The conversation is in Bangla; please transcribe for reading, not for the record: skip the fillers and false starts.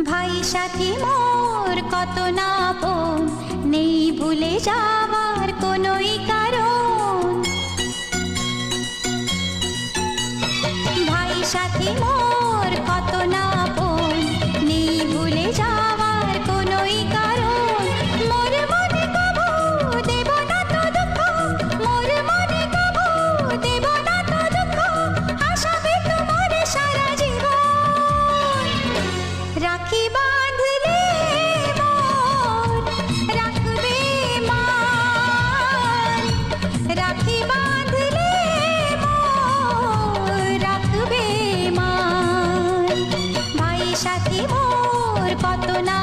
ভাই সাথী মোর কত না আপন, নেই ভুলে যাবার কোনোই কারণ। ভাই সাথী মোর কত না আপন, নেই ভুলে যাবার কোনোই কারণ। মোর মনে কবু দেব না তো দুঃখ, মোর মনে কবু দেব না তো দুঃখ, আশাবে তোমার সারা জীবন। রাখি বাঁধলে মোর রাখবে মান, রাখি বাঁধলে মোর রাখবে মান। ভাই সাথী মোর কত না